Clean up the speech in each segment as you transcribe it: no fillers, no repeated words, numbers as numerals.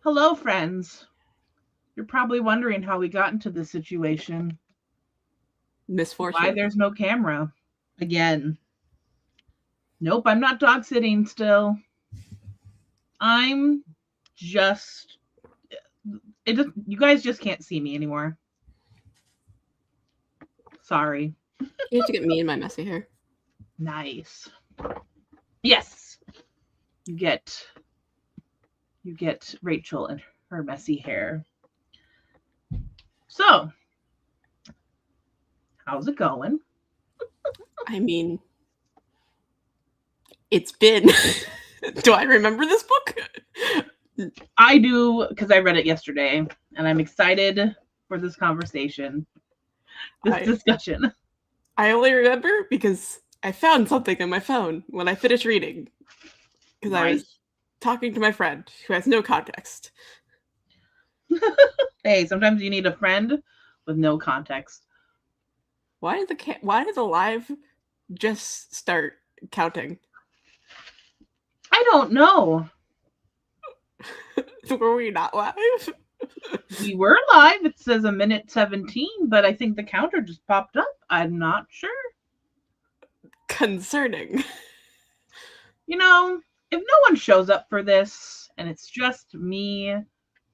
Hello, friends. You're probably wondering how we got into this situation. Why Misfortune. there's no camera. Again. Nope, I'm not dog sitting still. I'm just you guys just can't see me anymore. Sorry. You have to get me in my messy hair. Nice. Yes. You get Rachel and her messy hair. So, how's it going? I mean, it's been. Do I remember this book? I do because I read it yesterday and I'm excited for this conversation, this discussion. I only remember because I found something on my phone when I finished reading. Because I was talking to my friend who has no context. Hey, sometimes you need a friend with no context. Why did the live just start counting? I don't know. Were we not live? We were live. It says a minute 17, but I think the counter just popped up. I'm not sure. Concerning. You know, if no one shows up for this and it's just me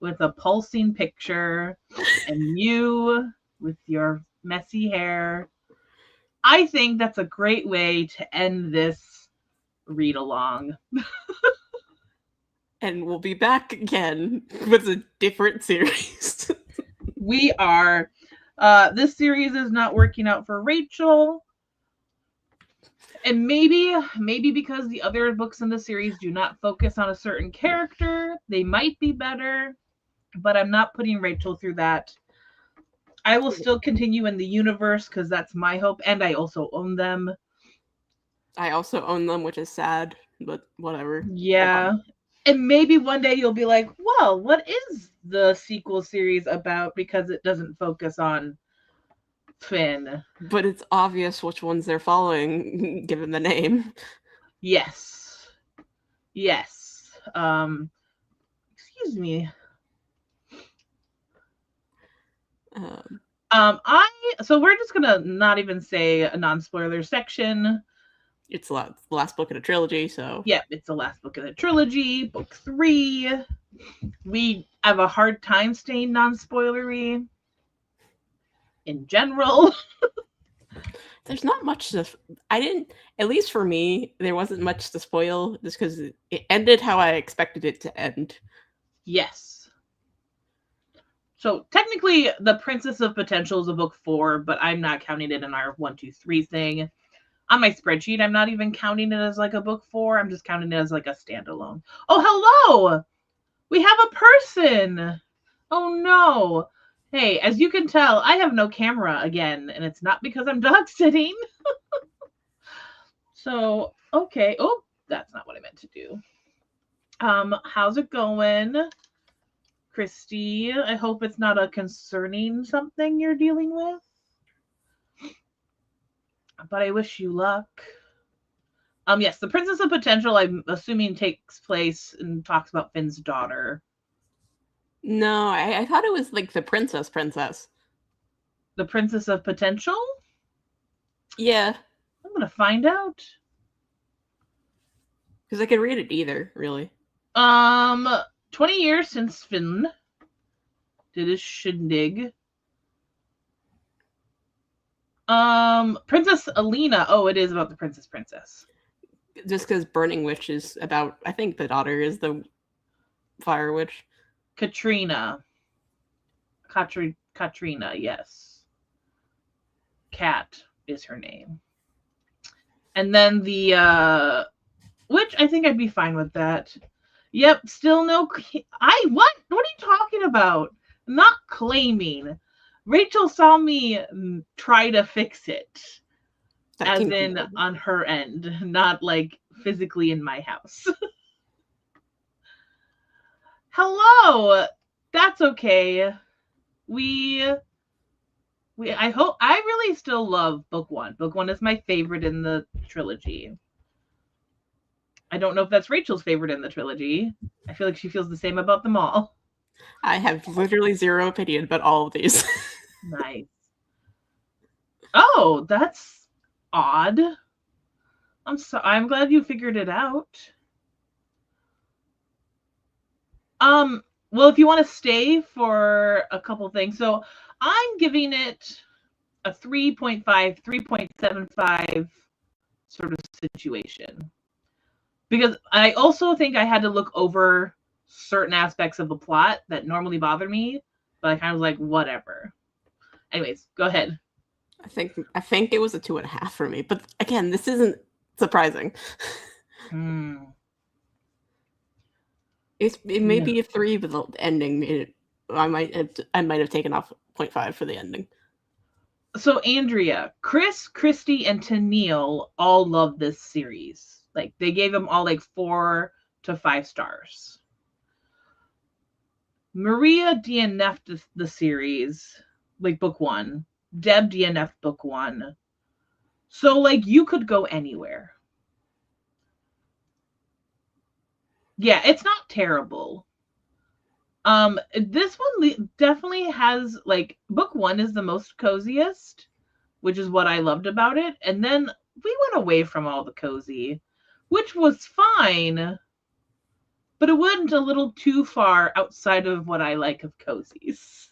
with a pulsing picture and you with your messy hair, I think that's a great way to end this read along. And we'll be back again with a different series. We are. This series is not working out for Rachel. And maybe because the other books in the series do not focus on a certain character, they might be better. But I'm not putting Rachel through that. I will still continue in the universe because that's my hope. And I also own them. I also own them, which is sad, but whatever. Yeah. And maybe one day you'll be like, well, what is the sequel series about? Because it doesn't focus on Finn. But it's obvious which ones they're following, given the name. Yes. Yes. Excuse me. So we're just gonna not even say a non-spoiler section. It's the last book in a trilogy, so yep, it's the last book of the trilogy, book 3. We have a hard time staying non-spoilery in general. There's not much to. At least for me, there wasn't much to spoil, just because it ended how I expected it to end. Yes. So technically, The Princess of Potential is a book 4, but I'm not counting it in our 1, 2, 3 thing. On my spreadsheet, I'm not even counting it as like a book 4. I'm just counting it as like a standalone. Oh, hello! We have a person! Oh no! Hey, as you can tell, I have no camera again, and it's not because I'm dog sitting. So, okay. Oh, that's not what I meant to do. How's it going? Christy, I hope it's not a concerning something you're dealing with. But I wish you luck. Yes, The Princess of Potential, I'm assuming, takes place and talks about Finn's daughter. No, I thought it was like the princess. The Princess of Potential? Yeah. I'm gonna find out. Because I could read it either, really. 20 years since Finn did his shindig. Princess Alina. Oh, it is about the princess. Just because Burning Witch is about, I think the daughter is the Fire Witch. Katrina, yes. Cat is her name. And then the which I think I'd be fine with that. Yep, still no. What are you talking about? Not claiming. Rachel saw me try to fix it, as in on her end, not like physically in my house. Hello. That's okay. I really still love book 1. Book 1 is my favorite in the trilogy. I don't know if that's Rachel's favorite in the trilogy. I feel like she feels the same about them all. I have literally zero opinion about all of these. Nice. Oh, that's odd. I'm glad you figured it out. Well, if you want to stay for a couple things. So, I'm giving it a 3.5, 3.75 sort of situation. Because I also think I had to look over certain aspects of the plot that normally bother me, but I kind of was like, whatever. Anyways, go ahead. I think it was a 2.5 for me, but again, this isn't surprising. It may be a 3, but the ending made it. I might have taken off 0.5 for the ending. So Andrea, Chris, Christy, and Tennille all love this series. Like they gave them all like 4 to 5 stars. Maria DNF'd the series, like book 1. Deb DNF'd book 1. So like you could go anywhere. Yeah, it's not terrible. This one definitely has like book 1 is the most coziest, which is what I loved about it, and then we went away from all the cozy, which was fine, but it went a little too far outside of what I like of cozies.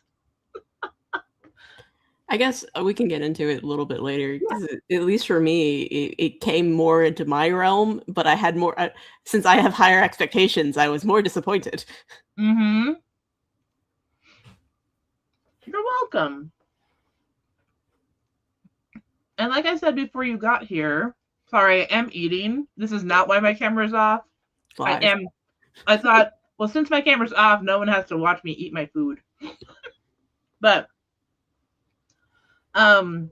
I guess we can get into it a little bit later, because at least for me, it came more into my realm, but I had more, since I have higher expectations, I was more disappointed. Mm-hmm. You're welcome. And like I said before you got here, sorry, I am eating. This is not why my camera's off. Live. I thought, well, since my camera's off, no one has to watch me eat my food. But, oh,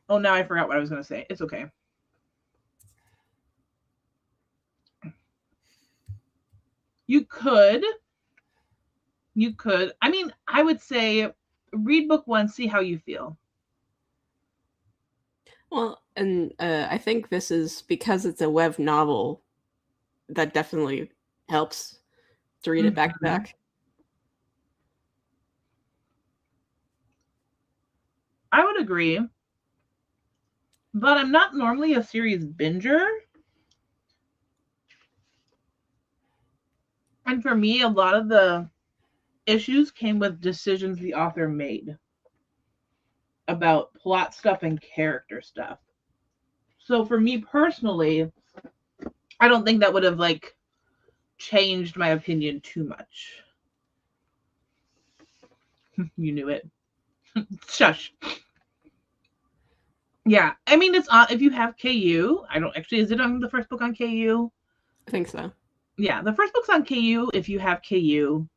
now I forgot what I was going to say. It's okay. You could. I mean, I would say read book 1, see how you feel. Well, and I think this is because it's a web novel. That definitely helps to read it back to back. I would agree. But I'm not normally a series binger. And for me, a lot of the issues came with decisions the author made about plot stuff and character stuff. So for me personally, I don't think that would have like changed my opinion too much. You knew it. Shush. Yeah, I mean it's on if you have KU. I don't actually. Is it on the first book on KU? I think so. Yeah, the first book's on KU. If you have KU,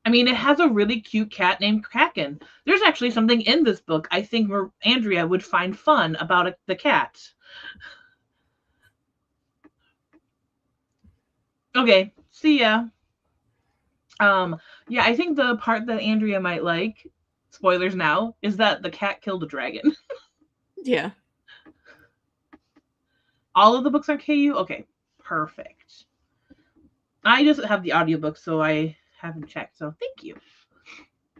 I mean it has a really cute cat named Kraken. There's actually something in this book I think Andrea would find fun about the cat. Okay, see ya. Yeah, I think the part that Andrea might like, spoilers now, is that the cat killed a dragon. Yeah. All of the books are KU? Okay, perfect. I just have the audiobook, so I haven't checked, so thank you.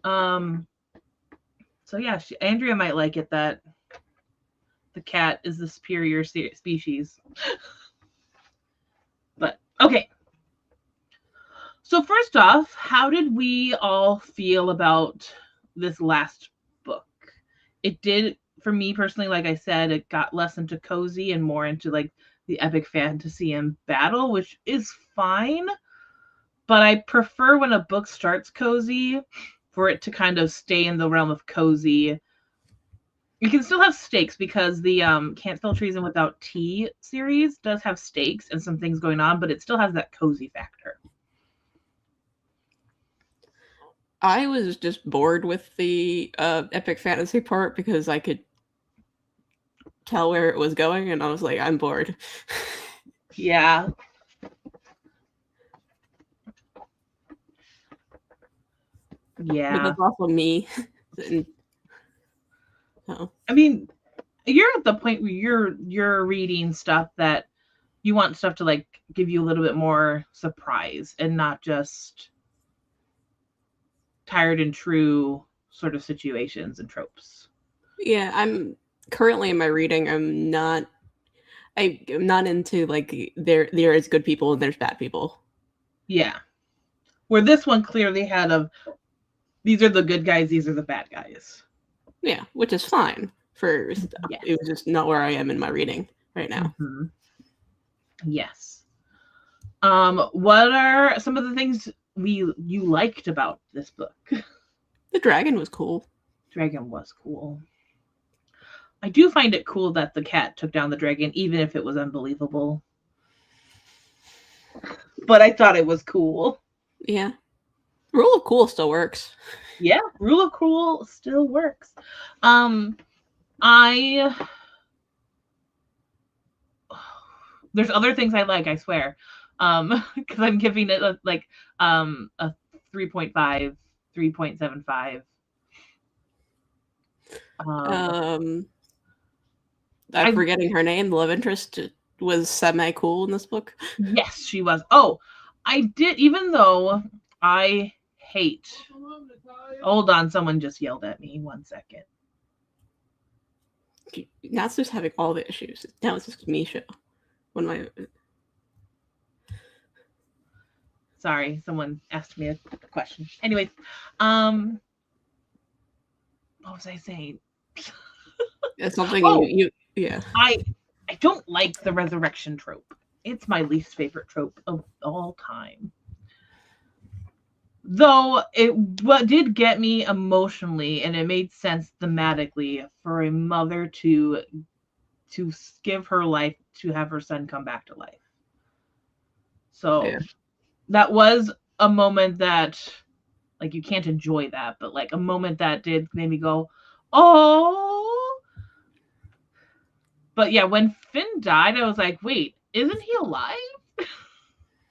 So yeah, Andrea might like it that the cat is the superior species. But, okay. So first off, how did we all feel about this last book? It did, for me personally, like I said, it got less into cozy and more into like the epic fantasy and battle, which is fine. But I prefer when a book starts cozy for it to kind of stay in the realm of cozy. You can still have stakes because the Can't Spell Treason Without Tea series does have stakes and some things going on, but it still has that cozy factor. I was just bored with the epic fantasy part because I could tell where it was going, and I was like, I'm bored. Yeah. Yeah. But that's also me. I mean, you're at the point where you're reading stuff that you want stuff to like give you a little bit more surprise and not just tired and true sort of situations and tropes. Yeah, I'm currently in my reading. I'm not into like there is good people and there's bad people. Yeah. Where this one clearly had of these are the good guys, these are the bad guys. Yeah, which is fine for stuff. Yes. It was just not where I am in my reading right now. Mm-hmm. Yes. What are some of the things you liked about this book? The dragon was cool. Dragon was cool. I do find it cool that the cat took down the dragon, even if it was unbelievable. But I thought it was cool. Yeah. Rule of cool still works. Yeah, rule of cool still works. I there's other things I like, I swear. Because I'm giving it a 3.5, 3.75. I'm forgetting her name. The love interest was semi cool in this book. Yes, she was. Oh, I did. Even though I hate. Hold on, someone just yelled at me. 1 second. Now it's just having all the issues. Now it's just me show. When my Sorry, someone asked me a question. Anyways, what was I saying? It's something yeah. I don't like the resurrection trope. It's my least favorite trope of all time. Though what did get me emotionally, and it made sense thematically for a mother to give her life to have her son come back to life. So yeah. That was a moment that, like, you can't enjoy that, but like a moment that did make me go, oh. But yeah, when Finn died, I was like, wait, isn't he alive?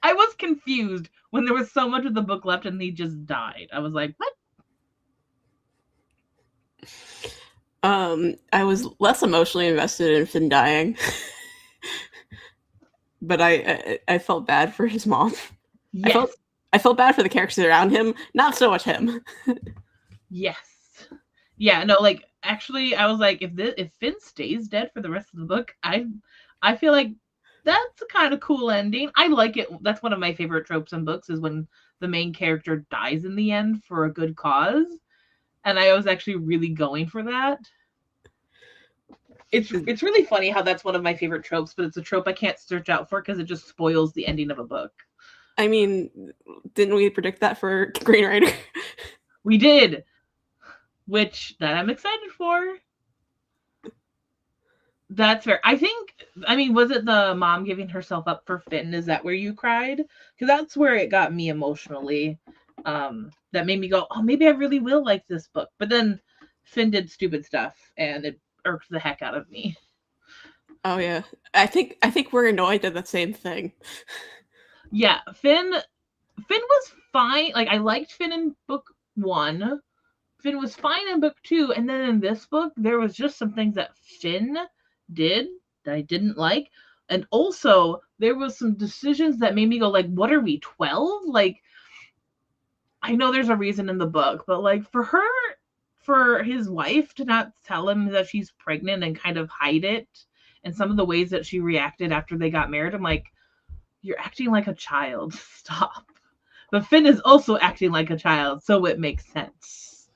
I was confused when there was so much of the book left and he just died. I was like, what? I was less emotionally invested in Finn dying. But I felt bad for his mom. Yes. I felt bad for the characters around him, not so much him. Yes. Yeah, no, like actually I was like, if Finn stays dead for the rest of the book, I feel like that's a kind of cool ending. I like it. That's one of my favorite tropes in books, is when the main character dies in the end for a good cause. And I was actually really going for that. It's really funny how that's one of my favorite tropes, but it's a trope I can't search out for because it just spoils the ending of a book. I mean, didn't we predict that for Green Rider? We did. Which that I'm excited for. That's fair. I mean, was it the mom giving herself up for Finn? Is that where you cried? Because that's where it got me emotionally. That made me go, oh, maybe I really will like this book. But then Finn did stupid stuff, and it irked the heck out of me. Oh yeah, I think we're annoyed at the same thing. Yeah, Finn was fine. Like, I liked Finn in book 1. Finn was fine in book 2, and then in this book, there was just some things that Finn did that I didn't like. And also, there was some decisions that made me go, like, what are we, 12? Like, I know there's a reason in the book, but like for his wife to not tell him that she's pregnant and kind of hide it, and some of the ways that she reacted after they got married, I'm like, you're acting like a child. Stop. But Finn is also acting like a child, so it makes sense.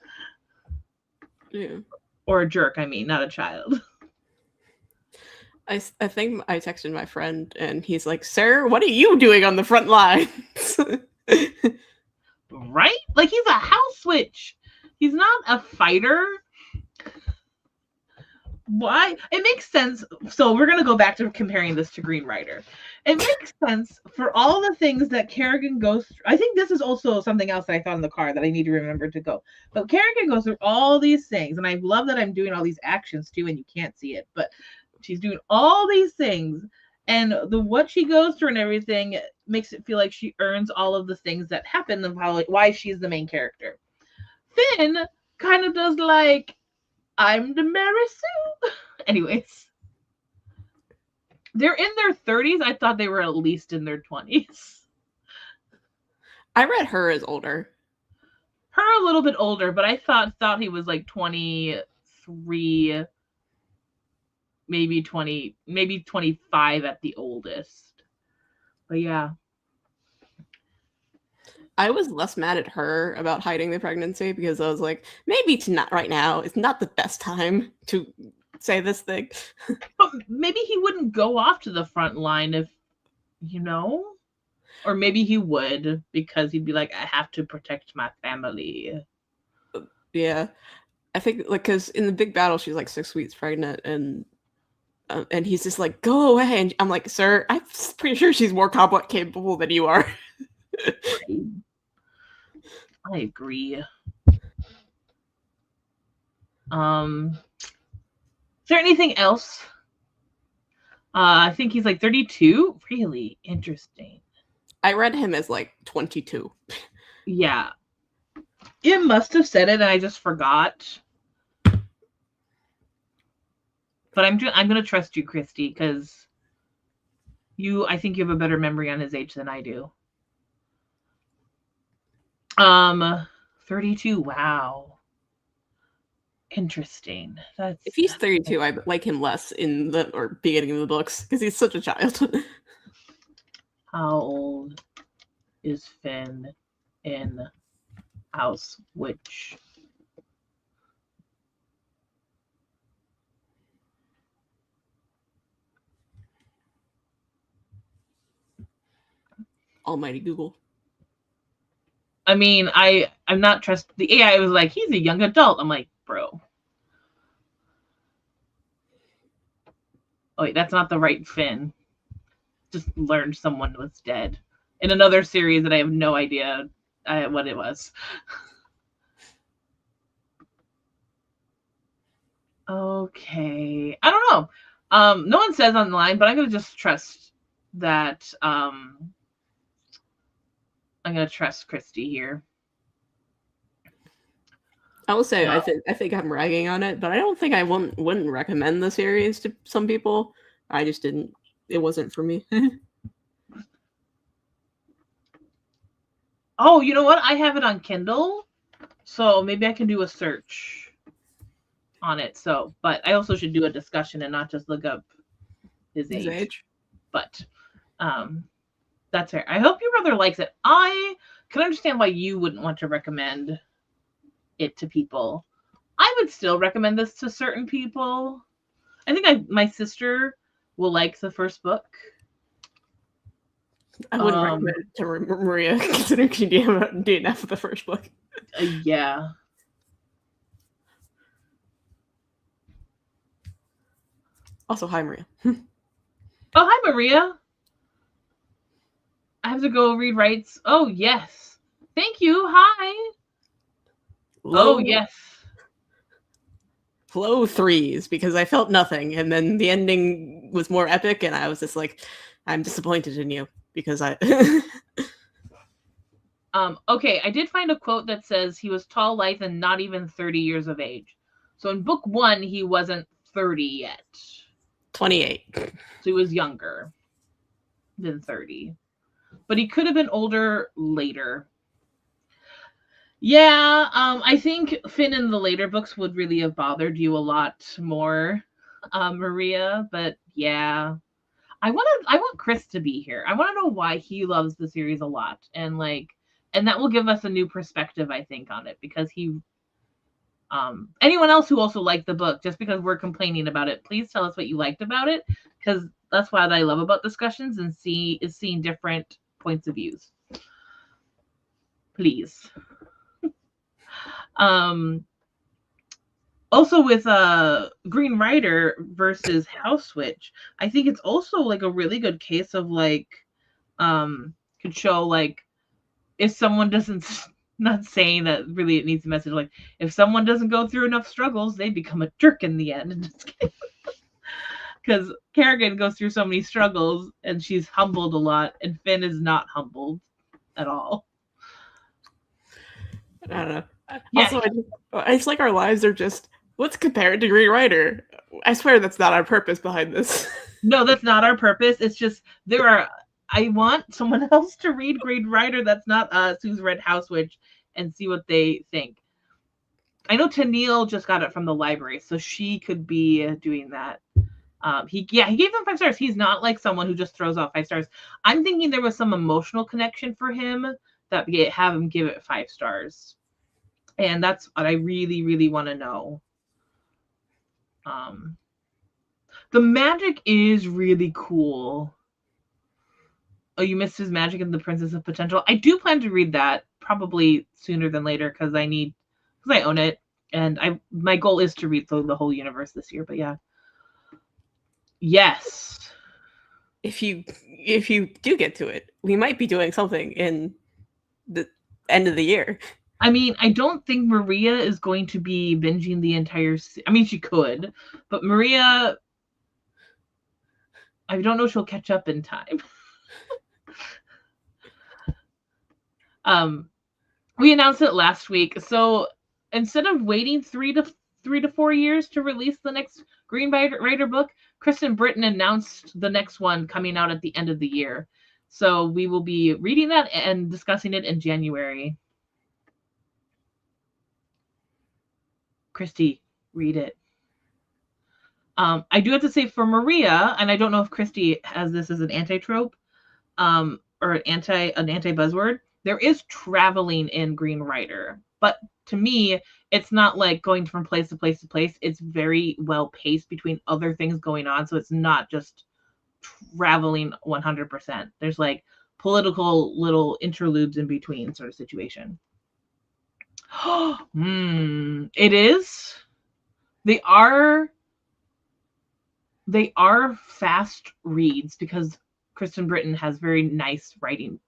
Yeah. Or a jerk, I mean, not a child. I think I texted my friend, and he's like, "Sir, what are you doing on the front lines?" Right? Like, he's a house witch. He's not a fighter. Why? It makes sense. So we're going to go back to comparing this to Green Rider. It makes sense for all the things that Kerrigan goes through. I think this is also something else that I thought in the car that I need to remember to go. But Kerrigan goes through all these things, and I love that I'm doing all these actions too, and you can't see it, but she's doing all these things, and what she goes through and everything makes it feel like she earns all of the things that happen and why she's the main character. Finn kind of does like, I'm the Mary Sue. Anyways. They're in their 30s. I thought they were at least in their 20s. I read her as older. Her a little bit older, but I thought he was like 23, maybe 20, maybe 25 at the oldest. But yeah. I was less mad at her about hiding the pregnancy because I was like, maybe it's not right now. It's not the best time to say this thing. But maybe he wouldn't go off to the front line if, you know? Or maybe he would because he'd be like, I have to protect my family. Yeah. I think, like, because in the big battle, she's like 6 weeks pregnant, and he's just like, go away. And I'm like, sir, I'm pretty sure she's more capable than you are. I agree. Is there anything else? I think he's like 32. Really interesting. I read him as like 22. Yeah. It must have said it and I just forgot. But I'm going to trust you, Christy, because I think you have a better memory on his age than I do. 32. Wow. Interesting. If he's 32, I like him less in the beginning of the books because he's such a child. How old is Finn in House Witch? Almighty Google. I mean, I'm not trust the AI was like, he's a young adult. I'm like, bro. Oh wait, that's not the right Finn. Just learned someone was dead in another series that I have no idea what it was. Okay, I don't know. No one says online, but I'm gonna just trust that. I'm gonna trust Christy here. I will say, I think I'm ragging on it, but I don't think I wouldn't recommend the series to some people. I just didn't. It wasn't for me. Oh, you know what? I have it on Kindle, so maybe I can do a search on it. So, but I also should do a discussion and not just look up his age. But that's fair. I hope your brother likes it. I can understand why you wouldn't want to recommend it to people. I would still recommend this to certain people. I think my sister will like the first book. I wouldn't recommend it to Maria, considering she didn't have the first book. Yeah. Also, hi, Maria. Oh, hi, Maria. I have to go read rights. Oh, yes. Thank you. Hi. Oh, yes. Low threes, because I felt nothing, and then the ending was more epic, and I was just like, I'm disappointed in you, because I... Okay, I did find a quote that says he was tall, lithe, and not even 30 years of age. So in book 1, he wasn't 30 yet. 28. So he was younger than 30. But he could have been older later. Yeah, I think Finn in the later books would really have bothered you a lot more, Maria. But yeah, I want Chris to be here. I want to know why he loves the series a lot, and that will give us a new perspective, I think, on it, because he. Anyone else who also liked the book, just because we're complaining about it, please tell us what you liked about it, because that's what I love about discussions and seeing different points of views. Please. Also with Green Rider versus House Witch, I think it's also like a really good case of like could show like if someone doesn't, not saying that really it needs a message, like if someone doesn't go through enough struggles, they become a jerk in the end. Because Kerrigan goes through so many struggles and she's humbled a lot, and Finn is not humbled at all. I don't know. Yeah. Also, it's like our lives are just What's compared to Green Rider? I swear that's not our purpose behind this. No, that's not our purpose. It's just I want someone else to read Green Rider that's not us who's read House Witch and see what they think. I know Tennille just got it from the library, so she could be doing that. He gave them 5 stars. He's not like someone who just throws out 5 stars. I'm thinking there was some emotional connection for him that have him give it 5 stars. And that's what I really, really want to know. The magic is really cool. Oh, you missed his magic and the Princess of Potential. I do plan to read that probably sooner than later because I own it, and my goal is to read the whole universe this year. But yeah, yes. If you do get to it, we might be doing something in the end of the year. I mean, I don't think Maria is going to be binging the entire. I mean, she could, but Maria, I don't know if she'll catch up in time. We announced it last week, so instead of waiting 3 to 4 years to release the next Green Rider book, Kristen Britton announced the next one coming out at the end of the year. So we will be reading that and discussing it in January. Christy, read it. I do have to say for Maria, and I don't know if Christy has this as an anti-trope or an anti-buzzword, there is traveling in Green Rider. But to me, it's not like going from place to place to place. It's very well paced between other things going on. So it's not just traveling 100%. There's like political little interludes in between sort of situation. It is. They are fast reads because Kristen Britton has very nice writing.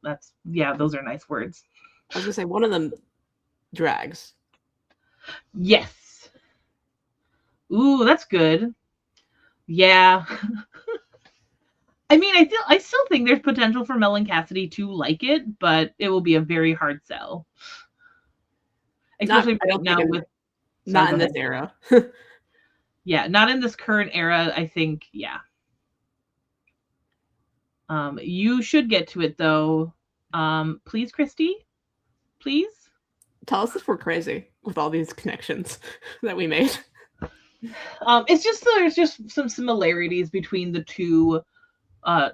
Those are nice words. I was gonna say one of them drags. Yes. Ooh, that's good. Yeah. I mean, I still think there's potential for Mel and Cassidy to like it, but it will be a very hard sell. Especially right now with not in this era. Yeah, not in this current era. I think, yeah. You should get to it though. Please, Christy. Please. Tell us if we're crazy with all these connections that we made. It's just there's just some similarities between the two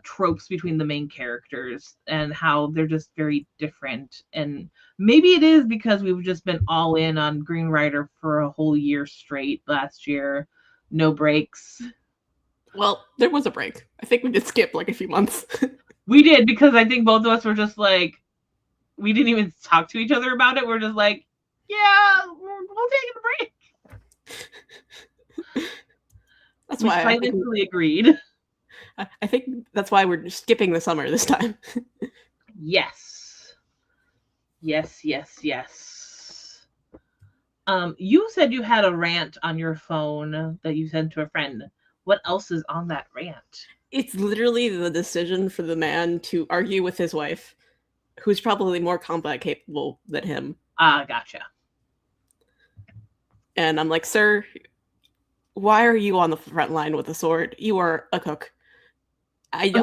tropes between the main characters and how they're just very different. And maybe it is because we've just been all in on Green Rider for a whole year straight last year. No breaks. Well, there was a break. I think we did skip like a few months. We did because I think both of us were just like, we didn't even talk to each other about it. We're just like, yeah, we'll take a break. That's why I silently agreed. I think that's why we're skipping the summer this time. Yes. You said you had a rant on your phone that you sent to a friend. What else is on that rant? It's literally the decision for the man to argue with his wife, who's probably more combat capable than him. Gotcha. And I'm like, sir, why are you on the front line with a sword? You are a cook. I do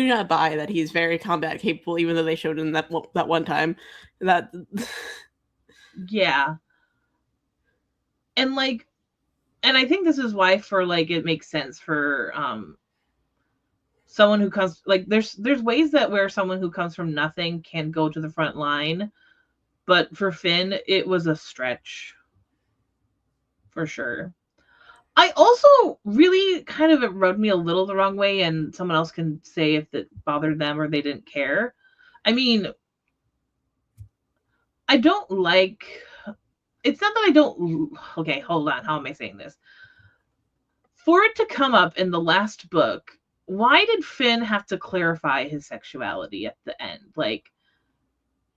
not buy that he's very combat capable, even though they showed him that one time. That yeah. And I think this is why for like it makes sense for someone who comes like there's ways that where someone who comes from nothing can go to the front line, but for Finn it was a stretch for sure. I also really kind of it rubbed me a little the wrong way, and someone else can say if it bothered them or they didn't care. I mean, I don't like. It's not that I don't. Okay, hold on. How am I saying this? For it to come up in the last book, why did Finn have to clarify his sexuality at the end? Like,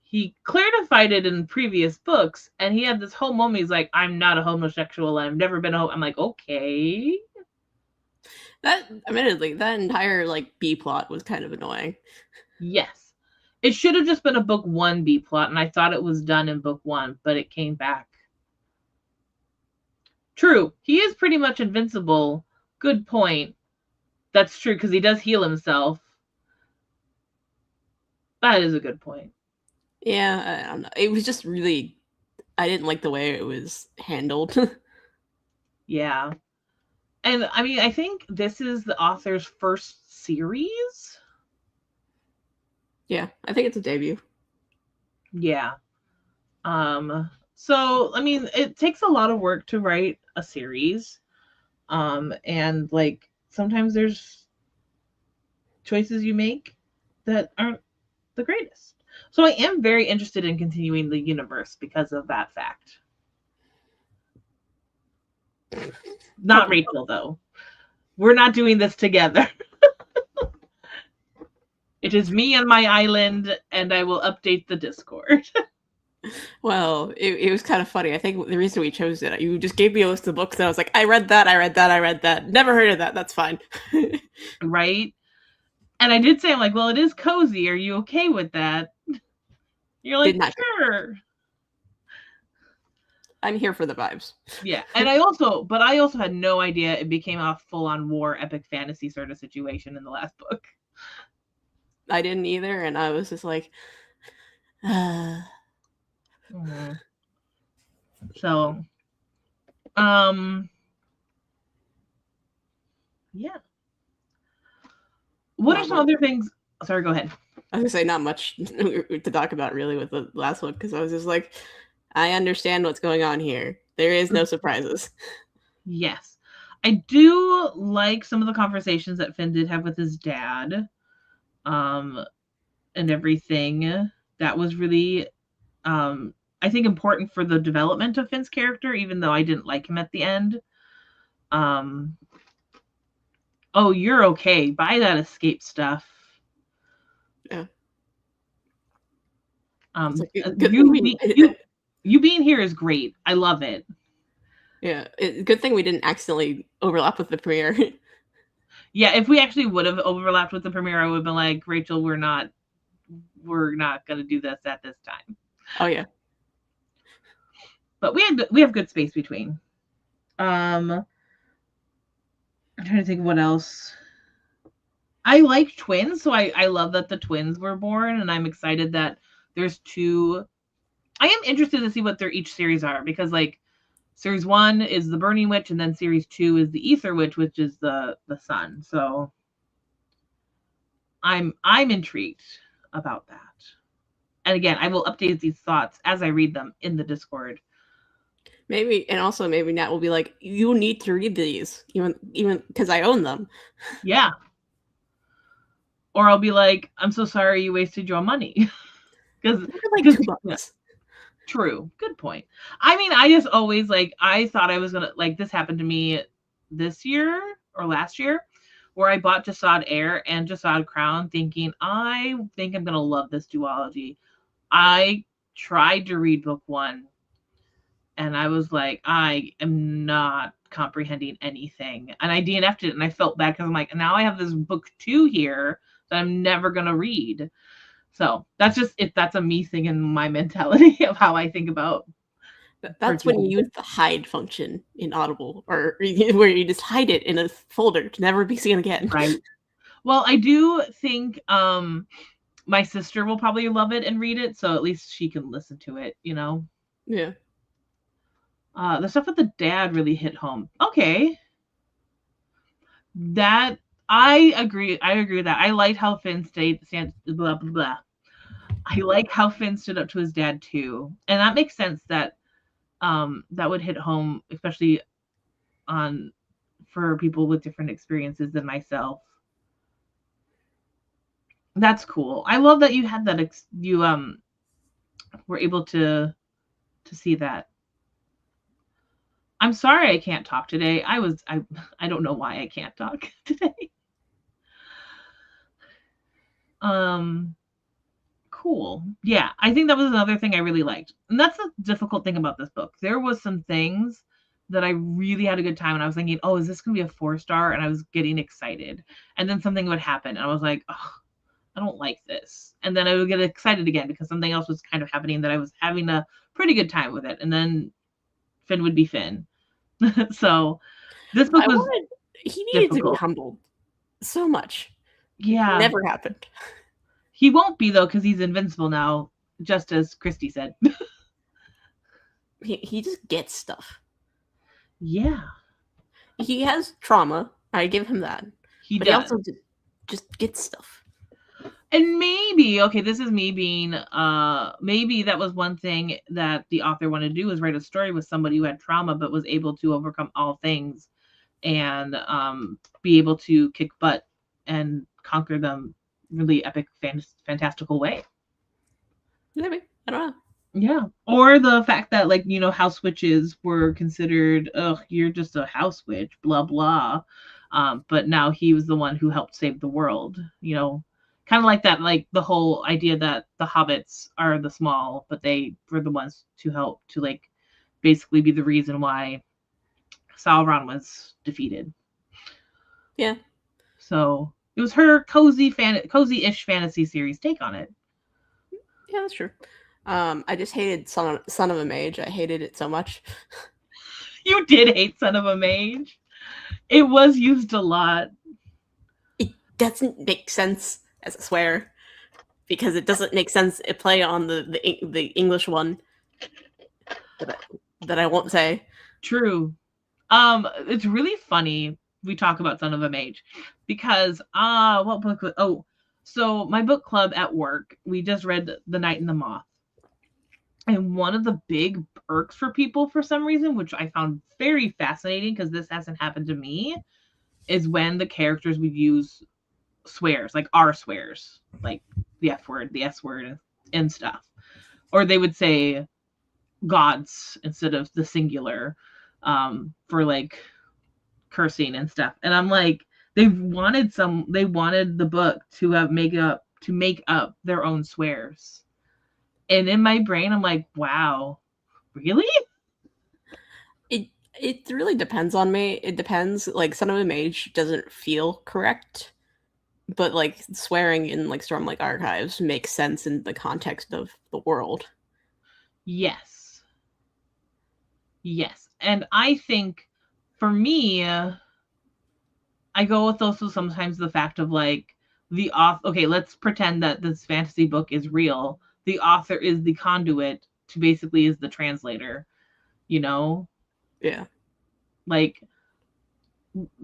he clarified it in previous books, and he had this whole moment. He's like, "I'm not a homosexual. I've never been a." I'm like, okay. That admittedly, that entire like B plot was kind of annoying. Yes, it should have just been a book 1 B plot, and I thought it was done in book 1, but it came back. True. He is pretty much invincible. Good point. That's true because he does heal himself. That is a good point. Yeah, I don't know. It was just really, I didn't like the way it was handled. Yeah. And I mean, I think this is the author's first series. Yeah, I think it's a debut. Yeah. So I mean, it takes a lot of work to write a series. And like sometimes there's choices you make that aren't the greatest. So I am very interested in continuing the universe because of that fact. Not Probably. Rachel though. We're not doing this together. It is me on my island, and I will update the Discord. Well, it was kind of funny. I think the reason we chose it, you just gave me a list of books, and I was like, I read that, I read that, I read that. Never heard of that. That's fine. Right? And I did say, I'm like, well, it is cozy. Are you okay with that? You're like, Did not. sure. I'm here for the vibes. Yeah. And I also had no idea it became a full on war epic fantasy sort of situation in the last book. I didn't either, and I was just like, Mm-hmm. So, yeah. What are some other things? Sorry, go ahead. I was gonna say not much to talk about really with the last one because I was just like, I understand what's going on here. There is no surprises. Yes. I do like some of the conversations that Finn did have with his dad. And everything. That was really I think important for the development of Finn's character, even though I didn't like him at the end. Oh, you're okay. Buy that escape stuff. Yeah. You being here is great. I love it. Yeah, good thing we didn't accidentally overlap with the premiere. Yeah, if we actually would have overlapped with the premiere, I would have been like, Rachel, we're not going to do this at this time. Oh yeah. But we have good space between. I'm trying to think of what else. I like twins, so I love that the twins were born, and I'm excited that there's two. I am interested to see what their each series are because like series 1 is the Burning Witch, and then series 2 is the Ether Witch, which is the sun. So I'm intrigued about that. And again, I will update these thoughts as I read them in the Discord. Maybe, and also maybe Nat will be like, you need to read these, even because I own them. Yeah. Or I'll be like, I'm so sorry you wasted your money. Because like $2. Yeah. True. Good point. I mean, I just always like, I thought I was going to, like, this happened to me this year or last year, where I bought Jasad Air and Jasad Crown thinking, I think I'm going to love this duology. I tried to read book 1 and I was like, I am not comprehending anything. And I DNF'd it and I felt bad because I'm like, now I have this book 2 here that I'm never going to read. So that's just, if that's a me thing in my mentality of how I think about. That's when you use the hide function in Audible, or where you just hide it in a folder to never be seen again. Right. Well, I do think my sister will probably love it and read it, so at least she can listen to it, you know? Yeah. The stuff with the dad really hit home. Okay. That, I agree with that. I liked how Finn blah, blah, blah. I like how Finn stood up to his dad too. And that makes sense that that would hit home, especially for people with different experiences than myself. That's cool. I love that you had that you were able to see that. I'm sorry I can't talk today. I don't know why I can't talk today. Cool. Yeah, I think that was another thing I really liked. And that's the difficult thing about this book. There was some things that I really had a good time and I was thinking, oh, is this going to be a 4-star? And I was getting excited. And then something would happen and I was like, oh, I don't like this. And then I would get excited again because something else was kind of happening that I was having a pretty good time with it. And then Finn would be Finn. So this book was he needed to be difficult. humbled so much. Yeah. Never happened. He won't be though, because he's invincible now, just as Christy said. He just gets stuff. Yeah. He has trauma. I give him that. He But does. he also just gets stuff. And maybe, okay, this is me being maybe that was one thing that the author wanted to do, was write a story with somebody who had trauma but was able to overcome all things and be able to kick butt and conquer them really epic fantastical way. Maybe. I don't know. Yeah. Or the fact that, like, house witches were considered, you're just a house witch, blah blah. But now he was the one who helped save the world, kind of like that, like the whole idea that the hobbits are the small, but they were the ones to help to, like, basically be the reason why Sauron was defeated. Yeah. So it was her cozy-ish fantasy series take on it. Yeah, that's true. I just hated Son of a Mage. I hated it so much. You did hate Son of a Mage. It was used a lot. It doesn't make sense as a swear, because it doesn't make sense to play on the English one that I won't say. True. It's really funny we talk about Son of a Mage, because what book was, so my book club at work, we just read The Night and the Moth. And one of the big perks for people, for some reason, which I found very fascinating because this hasn't happened to me, is when the characters would use swears, like R swears, like the F word, the S word, and stuff. Or they would say gods instead of the singular, for like cursing and stuff. And I'm like, they wanted the book to have make up their own swears. And in my brain, I'm like, wow, really? It really depends on me. It depends. Like, Son of a Mage doesn't feel correct, but like swearing in like Stormlight Archives makes sense in the context of the world. Yes. And I think for me, I go with also sometimes the fact of, like, the author. Okay, let's pretend that this fantasy book is real. The author is the conduit to, basically, is the translator. Yeah. Like,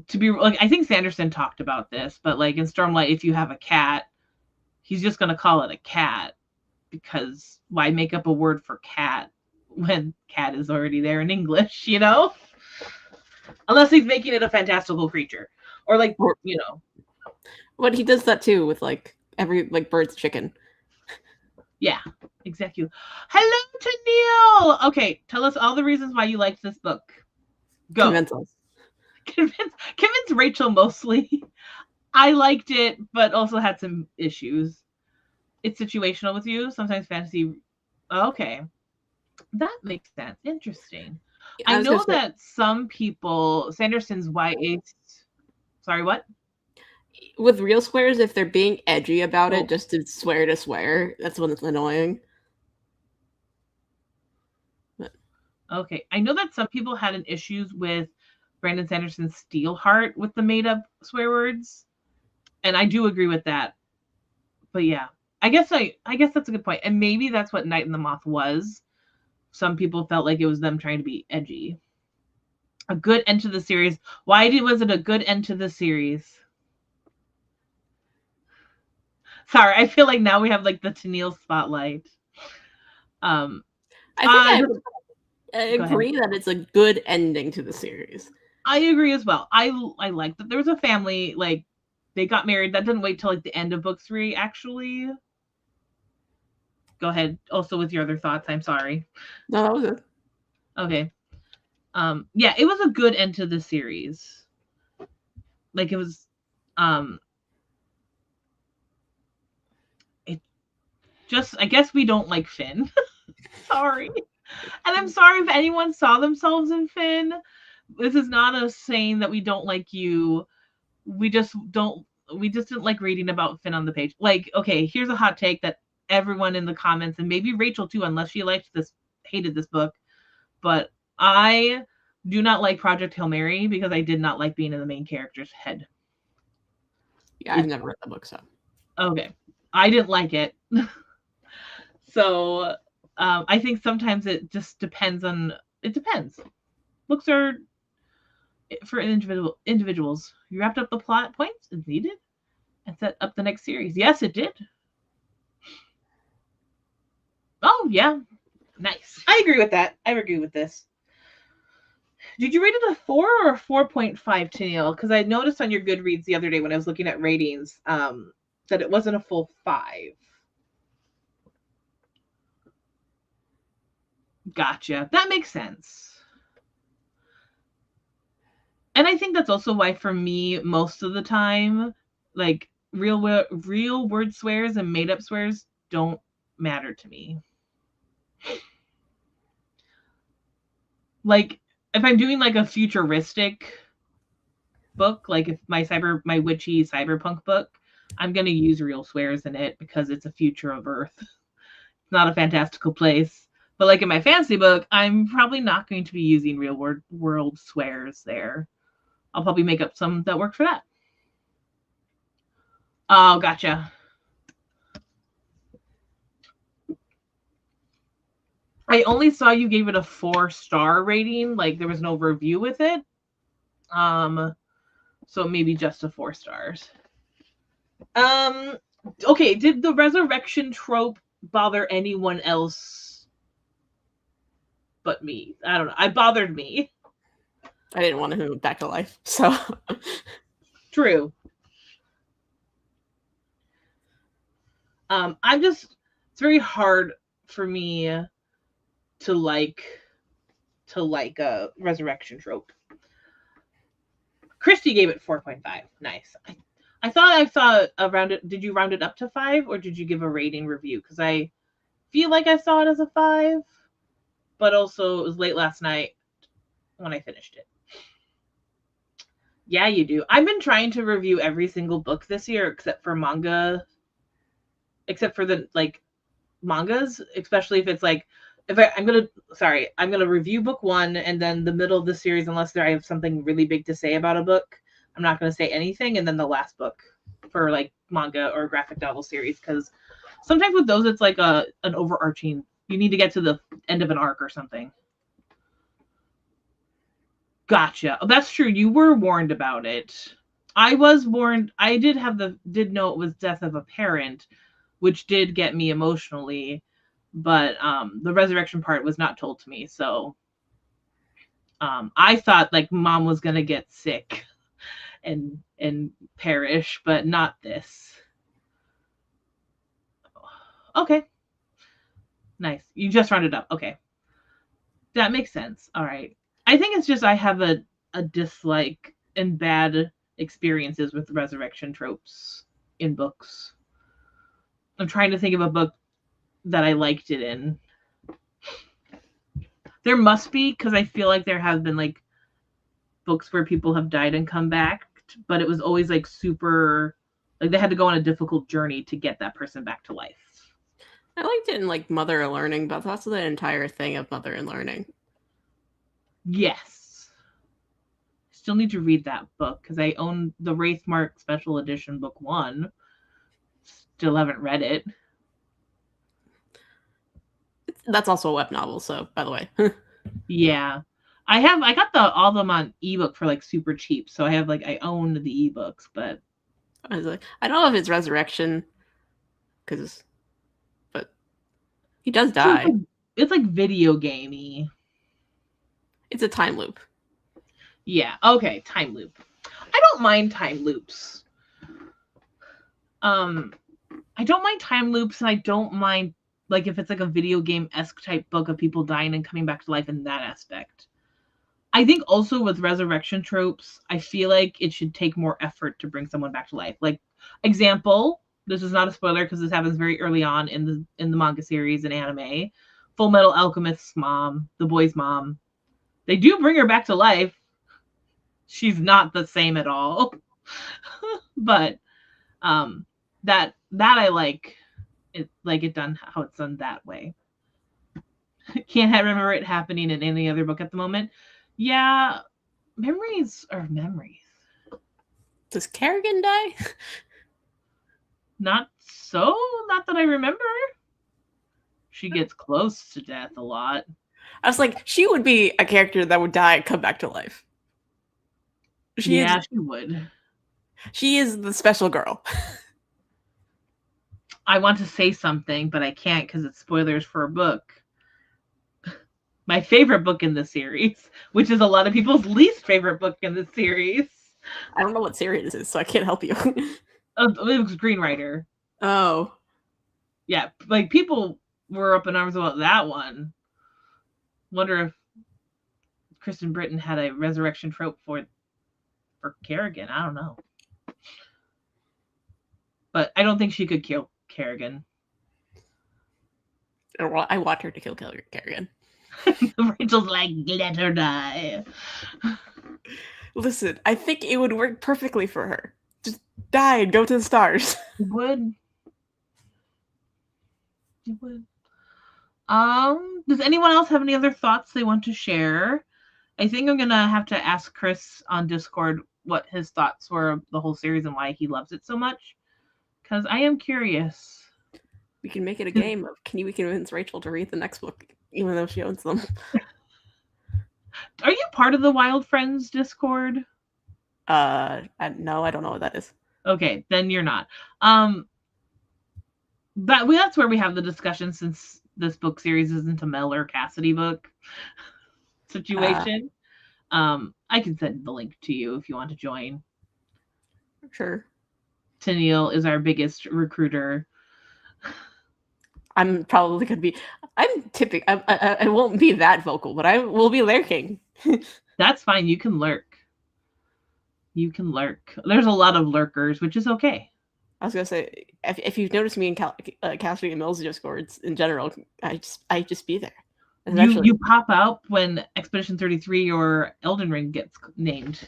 to be like, I think Sanderson talked about this, but like in Stormlight, if you have a cat, he's just gonna call it a cat, because why make up a word for cat when cat is already there in English, Unless he's making it a fantastical creature. Or like, But he does that too with like every like bird's chicken. Yeah, exactly. Hello, Tennille! Okay, tell us all the reasons why you liked this book. Go. Convince us. Convince Rachel mostly. I liked it, but also had some issues. It's situational with you. Sometimes fantasy. Okay. That makes sense. Interesting. I know that some people, Sanderson's YA. Sorry, what? With real swears, if they're being edgy about it, just to swear, that's when it's annoying. But. Okay. I know that some people had an issues with Brandon Sanderson's Steelheart with the made-up swear words, and I do agree with that. But yeah, I guess that's a good point, and maybe that's what Night and the Moth was. Some people felt like it was them trying to be edgy. A good end to the series. Why was it a good end to the series? Sorry, I feel like now we have like the Tennille spotlight. I agree that it's a good ending to the series. I agree as well. I like that there was a family, like, they got married. That didn't wait till like the end of book 3, actually. Go ahead. Also with your other thoughts. I'm sorry. No, that was it. Okay. Yeah, it was a good end to the series. Like, it was, it just, I guess we don't like Finn. Sorry. And I'm sorry if anyone saw themselves in Finn. This is not a saying that we don't like you. We just didn't like reading about Finn on the page. Like, okay, here's a hot take that everyone in the comments, and maybe Rachel too, unless she hated this book, but I Do not like Project Hail Mary because I did not like being in the main character's head. Yeah, I've never read the book, so. Okay. I didn't like it. So I think sometimes it just depends on, it depends. Books are for individuals. You wrapped up the plot points as needed and set up the next series. Yes, it did. Oh, yeah. Nice. I agree with that. I agree with this. Did you rate it a 4 or a 4.5, Tennille? Because I noticed on your Goodreads the other day when I was looking at ratings that it wasn't a full 5. Gotcha. That makes sense. And I think that's also why, for me, most of the time, like real word swears and made up swears don't matter to me. Like if I'm doing like a futuristic book, like if my witchy cyberpunk book, I'm gonna use real swears in it because it's a future of Earth. It's not a fantastical place. But like in my fantasy book, I'm probably not going to be using real world swears there. I'll probably make up some that work for that. Oh, gotcha. I only saw you gave it a 4-star rating. Like there was no review with it. So maybe just a 4 stars. Okay, did the resurrection trope bother anyone else but me? I don't know. It bothered me. I didn't want to move back to life, so. True. It's very hard for me to like a resurrection trope. Christy gave it 4.5. Nice. I thought I saw a rounded. Did you round it up to 5 or did you give a rating review? Because I feel like I saw it as a 5, but also it was late last night when I finished it. Yeah, you do. I've been trying to review every single book this year except for manga. Except for the like mangas, especially if it's like I'm gonna review book 1 and then the middle of the series, unless I have something really big to say about a book, I'm not gonna say anything, and then the last book for like manga or graphic novel series, because sometimes with those it's like an overarching. You need to get to the end of an arc or something. Gotcha. Oh, that's true. You were warned about it. I was warned. I did know it was death of a parent, which did get me emotionally, but the resurrection part was not told to me. So I thought like mom was gonna get sick and perish, but not this. Okay. Nice. You just rounded up. Okay. That makes sense. All right. I think it's just I have a dislike and bad experiences with resurrection tropes in books. I'm trying to think of a book that I liked it in. There must be, because I feel like there have been like books where people have died and come back, but it was always like super, like they had to go on a difficult journey to get that person back to life. I liked it in like Mother and Learning, but that's the entire thing of Mother and Learning. Yes. Still need to read that book because I own the Wraithmark Special Edition book 1. Still haven't read it. That's also a web novel, so by the way. Yeah. I got all of them on ebook for like super cheap, so I own the ebooks, but I don't know if it's resurrection, but he does die. It's like video gamey. It's a time loop. Yeah. Okay. Time loop. I don't mind time loops. I don't mind time loops, and I don't mind like if it's like a video game-esque type book of people dying and coming back to life in that aspect. I think also with resurrection tropes, I feel like it should take more effort to bring someone back to life. Like, example, this is not a spoiler because this happens very early on in the manga series and anime. Full Metal Alchemist's mom, the boy's mom, they do bring her back to life. She's not the same at all. But that I like it done how it's done that way. Can't remember it happening in any other book at the moment. Yeah, memories are memories. Does Kerrigan die? Not so, not that I remember. She gets close to death a lot. I was like, she would be a character that would die and come back to life. Yeah, she would. She is the special girl. I want to say something, but I can't because it's spoilers for a book. My favorite book in the series, which is a lot of people's least favorite book in the series. I don't know what series this is, so I can't help you. It was Green Rider. Oh. Yeah, like people were up in arms about that one. Wonder if Kristen Britton had a resurrection trope for Kerrigan. I don't know. But I don't think she could kill Kerrigan. I want her to kill Kerrigan. Rachel's like, let her die. Listen, I think it would work perfectly for her. Just die and go to the stars. It would. It would. Does anyone else have any other thoughts they want to share? I think I'm gonna have to ask Chris on Discord what his thoughts were of the whole series and why he loves it so much. Because I am curious. We can make it a game of can we convince Rachel to read the next book, even though she owns them. Are you part of the Wild Friends Discord? No, I don't know what that is. Okay, then you're not. That's where we have the discussion, since this book series isn't a Mel or Cassidy book situation. I can send the link to you if you want to join. Sure. Tennille is our biggest recruiter. I'm probably gonna be. I'm tipping. I won't be that vocal, but I will be lurking. That's fine. You can lurk. You can lurk. There's a lot of lurkers, which is okay. I was gonna say, if you've noticed me in Cassidy and Mills Discords in general, I just be there. You pop out when Expedition 33 or Elden Ring gets named.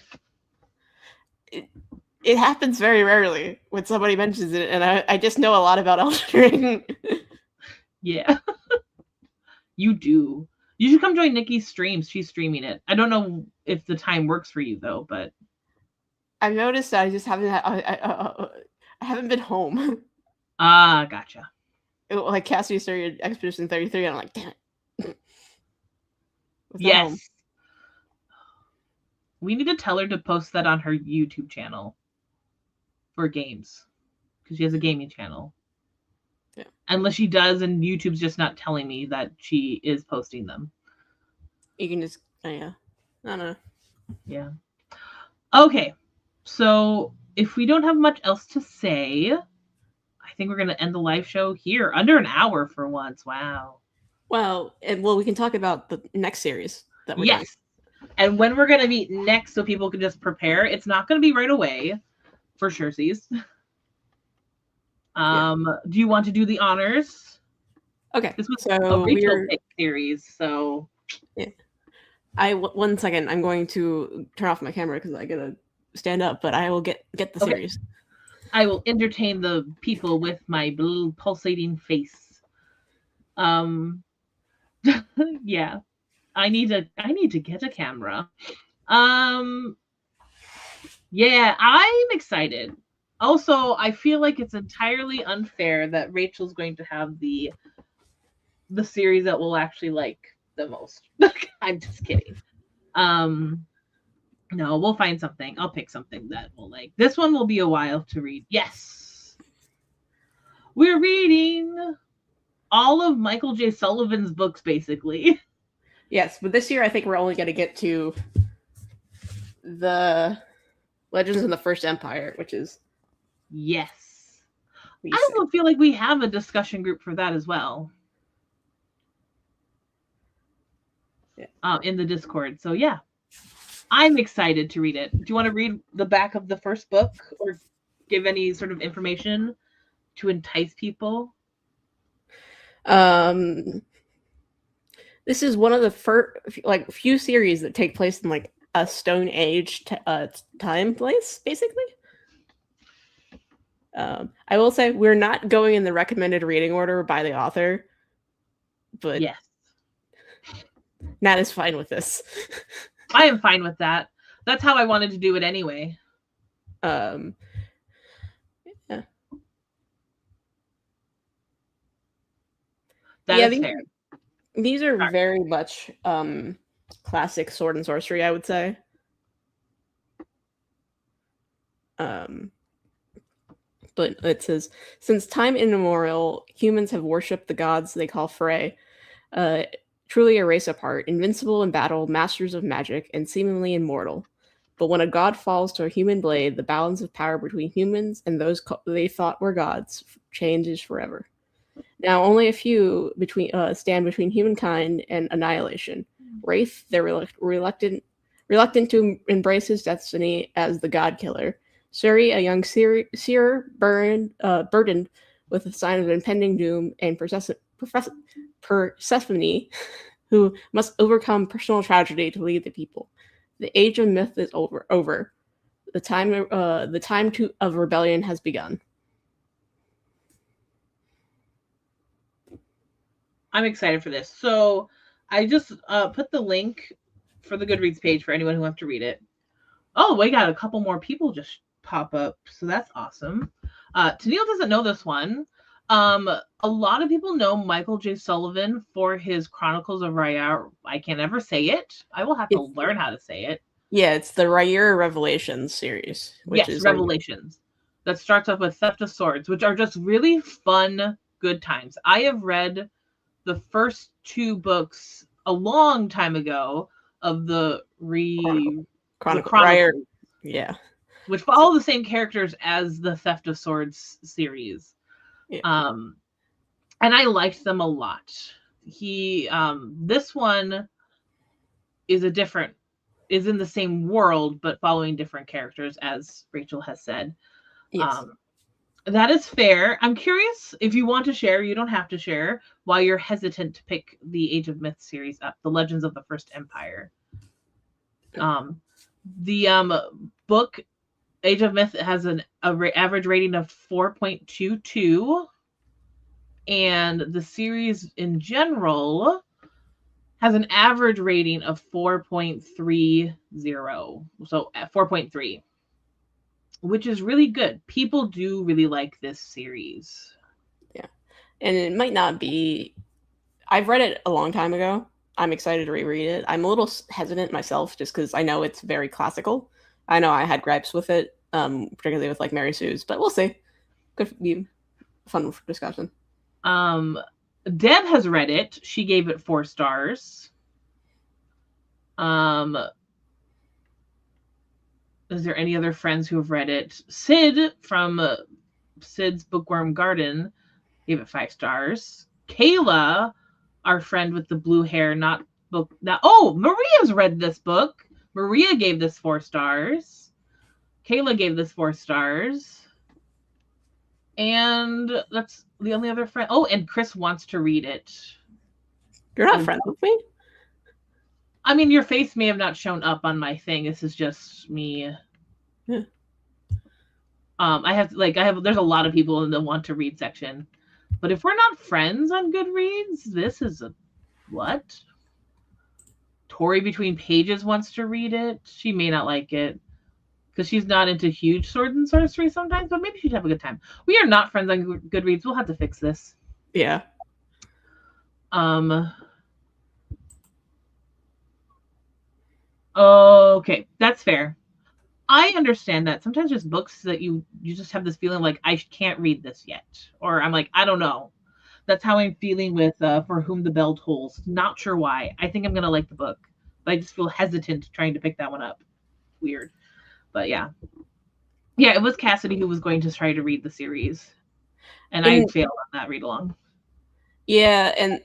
It happens very rarely when somebody mentions it, and I just know a lot about Elden Ring. Yeah. You do. You should come join Nikki's streams. She's streaming it. I don't know if the time works for you though, but I've noticed that I just haven't. I haven't been home. Gotcha. Like Cassidy started Expedition 33, and I'm like, damn it. Yes. Home? We need to tell her to post that on her YouTube channel for games, because she has a gaming channel. Yeah. Unless she does, and YouTube's just not telling me that she is posting them. You can just, yeah. I don't know. Yeah. Okay. So if we don't have much else to say, I think we're going to end the live show here. Under an hour for once. Wow. Well, we can talk about the next series that we're doing. And when we're going to meet next, so people can just prepare. It's not going to be right away, for sure. Do you want to do the honors? Okay. This was a Rachel pick series, so yeah. 1 second. I'm going to turn off my camera because I gotta stand up, but I will get the series. I will entertain the people with my blue pulsating face. Yeah. I need to get a camera. Yeah, I'm excited. Also, I feel like it's entirely unfair that Rachel's going to have the series that we'll actually like the most. I'm just kidding. No, we'll find something. I'll pick something that we'll like. This one will be a while to read. Yes. We're reading all of Michael J. Sullivan's books, basically. Yes, but this year I think we're only going to get to the Legends in the First Empire, which is... Yes. I also feel like we have a discussion group for that as well. Yeah. In the Discord. So, yeah. I'm excited to read it. Do you want to read the back of the first book or give any sort of information to entice people? This is one of the first, few series that take place in a Stone Age time place, basically. I will say we're not going in the recommended reading order by the author, but yes, Nat is fine with this. I am fine with that. That's how I wanted to do it anyway. Um, yeah, That yeah. is fair. These are Sorry. very much classic sword and sorcery, I would say. Um, but it says, since time immemorial, humans have worshipped the gods they call Frey, uh, truly a race apart, invincible in battle, masters of magic, and seemingly immortal. But when a god falls to a human blade, the balance of power between humans and those they thought were gods changes forever. Now, only a few stand between humankind and annihilation. Wraith, they're reluctant to embrace his destiny as the god killer. Suri, a young seer burdened with a sign of impending doom, and Persephone, who must overcome personal tragedy to lead the people. The age of myth is over. The time of rebellion has begun. I'm excited for this. So I just put the link for the Goodreads page for anyone who wants to read it. Oh, we got a couple more people just pop up, so that's awesome. Tennille doesn't know this one. A lot of people know Michael J. Sullivan for his Chronicles of Raya. I can't ever say it. I will have to It's learn how to say it. Yeah, it's the Raya Revelations series, which Yes, is like Revelations. That starts off with Theft of Swords, which are just really fun, good times. I have read the first two books a long time ago of Chronicle. the Chronicle. Raya. Chronicles, Yeah. which So, follow the same characters as the Theft of Swords series. yeah. Um, and I liked them a lot. This one is is in the same world, but following different characters, as Rachel has said. Yes. Um, that is fair. I'm curious if you want to share, you don't have to share, why you're hesitant to pick the Age of Myth series up, The Legends of the First Empire. Um, the book Age of Myth has average rating of 4.22, and the series in general has an average rating of 4.30. So at 4.3, which is really good. People do really like this series. Yeah. And it might not be. I've read it a long time ago. I'm excited to reread it. I'm a little hesitant myself just because I know it's very classical. I know I had gripes with it, particularly with like Mary Sue's, but we'll see. Could be fun discussion. Um, Deb has read it. She gave it 4 stars. Um, is there any other friends who have read it? Sid from Sid's Bookworm Garden gave it 5 stars. Kayla, our friend with the blue hair, not book that. Oh, Maria's read this book. Maria gave this 4 stars. Kayla gave this 4 stars. And that's the only other friend. Oh, and Chris wants to read it. You're not friends with me? I mean, your face may have not shown up on my thing. This is just me. Yeah. There's a lot of people in the want to read section. But if we're not friends on Goodreads, this is a what? Tori Between Pages wants to read it. She may not like it because she's not into huge sword and sorcery sometimes, but maybe she'd have a good time. We are not friends on Goodreads. We'll have to fix this. Yeah. Okay, that's fair. I understand that. Sometimes just books that you just have this feeling like I can't read this yet, or I'm like I don't know. That's how I'm feeling with For Whom the Bell Tolls. Not sure why. I think I'm gonna like the book, but I just feel hesitant trying to pick that one up. Weird, but yeah. It was Cassidy who was going to try to read the series, and I failed on that read along. Yeah, and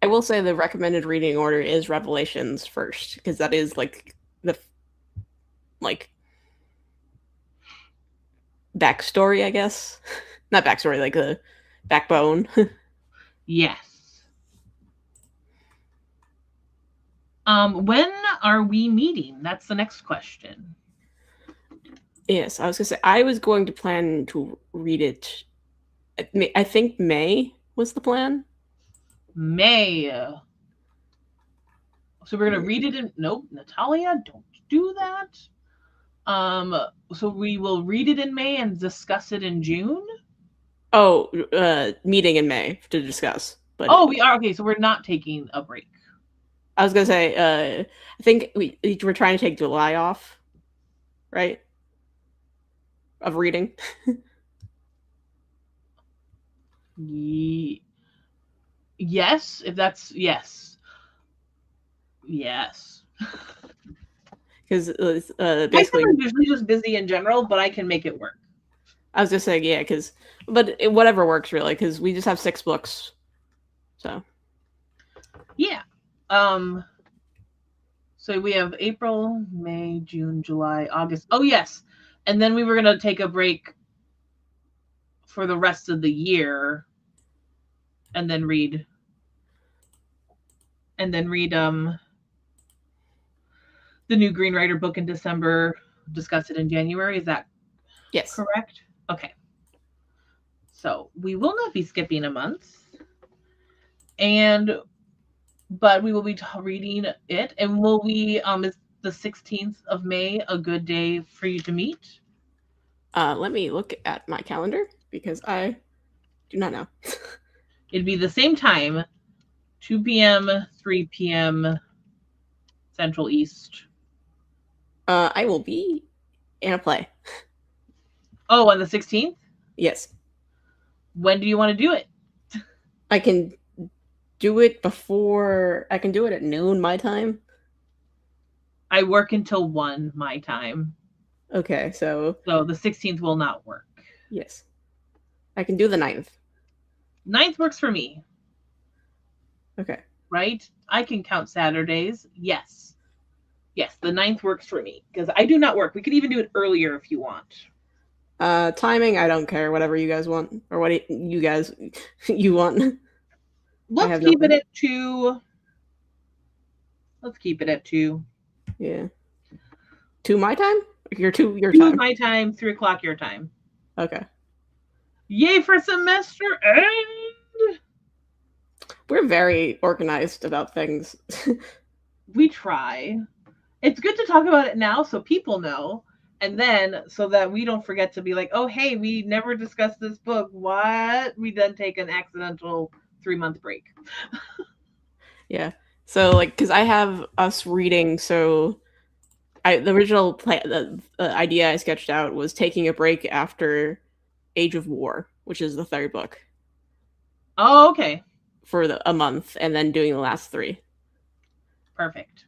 I will say the recommended reading order is Revelations first because that is like the backstory, I guess. Not backstory, like the backbone. Yes. When are we meeting? That's the next question. Yes, I was gonna say I was going to plan to read it. I think May was the plan. May. So we're gonna read it in. Nope, Natalia, don't do that. So we will read it in May and discuss it in June. Oh, meeting in May to discuss. But Oh, we are okay. So we're not taking a break. I was gonna say, I think we're trying to take July off, right? Of reading. Yes, if that's yes. Yes. Because My basically, summer's usually just busy in general, but I can make it work. I was just saying, yeah, whatever works really, because we just have 6 books, so Yeah. So we have April, May, June, July, August. Oh yes. And then we were gonna take a break for the rest of the year and then read the new Green Rider book in December, discuss it in January. Is that yes. correct? Okay. So we will not be skipping a month. But we will be reading it. And will we is the 16th of May a good day for you to meet? Let me look at my calendar because I do not know. It'd be the same time, 2 p.m., 3 p.m. Central East. I will be in a play. Oh, on the 16th? Yes. When do you want to do it? I can do it before. I can do it at noon my time. I work until 1 my time. Okay, so the 16th will not work. Yes. I can do the 9th. 9th works for me. Okay. Right? I can count Saturdays. Yes. Yes, the 9th works for me because I do not work. We could even do it earlier if you want. Timing, I don't care. Whatever you guys want, or what you guys you want. Let's keep it at 2. Let's keep it at 2. Yeah. 2 my time? Your 2 your 2 time. my time, 3 o'clock your time. Okay. Yay for semester end! We're very organized about things. We try. It's good to talk about it now so people know. And then so that we don't forget to be like, oh, hey, we never discussed this book. What? We then take an accidental 3-month break. Yeah. So like, because I have us reading, so the original the idea I sketched out was taking a break after Age of War, which is the 3rd book. Oh, okay. For a month, and then doing the last 3. Perfect.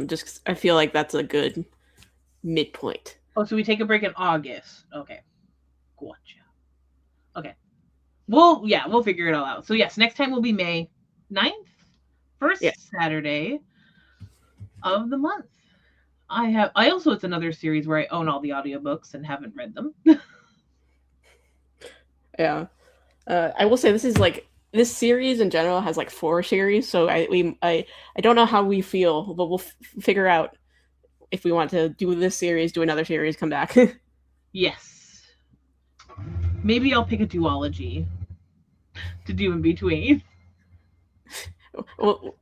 Just I feel like that's a good midpoint. Oh, so we take a break in August. Okay. Gotcha. Okay. We'll figure it all out. So yes, next time will be May 9th, first Saturday of the month. I also, it's another series where I own all the audiobooks and haven't read them. Yeah. I will say this series in general has like 4 series, so I don't know how we feel, but we'll figure out if we want to do this series, do another series, come back. Yes. Maybe I'll pick a duology to do in between. Well,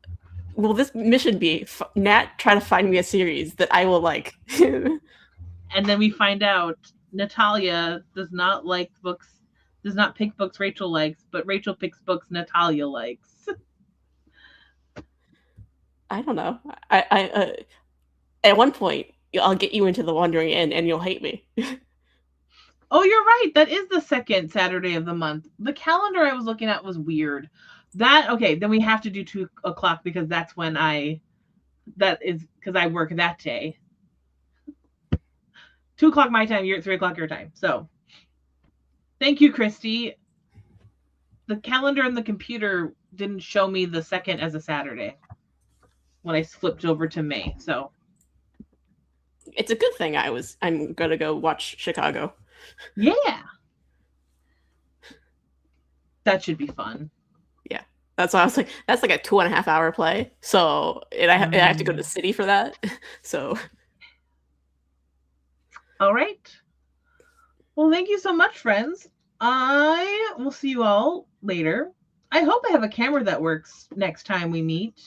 will this mission be Nat try to find me a series that I will like? And then we find out Natalia does not pick books Rachel likes, but Rachel picks books Natalia likes. I don't know. I at one point I'll get you into the Wandering Inn and you'll hate me. Oh, you're right. That is the 2nd Saturday of the month. The calendar I was looking at was weird. Then we have to do 2 o'clock because that's when that is because I work that day. 2 o'clock my time, you're at 3 o'clock your time. So thank you, Christy. The calendar and the computer didn't show me the 2nd as a Saturday when I flipped over to May. So it's a good thing I'm gonna go watch Chicago. Yeah. That should be fun. Yeah. That's why I was like, that's like a 2.5 hour play. So I have to go to the city for that. So all right. Well, thank you so much, friends. I will see you all later. I hope I have a camera that works next time we meet.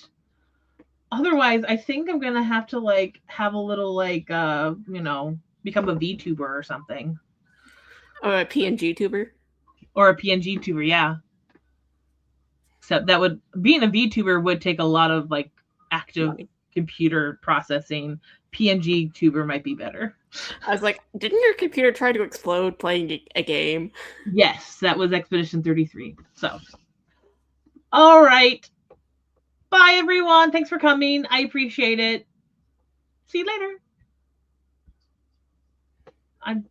Otherwise, I think I'm gonna have to like have a little like become a VTuber or something. Oh, a PNG tuber. Or a PNG tuber, yeah. Except that would being a VTuber would take a lot of like active Money. computer processing. PNG tuber might be better. I was like, didn't your computer try to explode playing a game? Yes, that was Expedition 33. So, all right. Bye, everyone. Thanks for coming. I appreciate it. See you later. I'm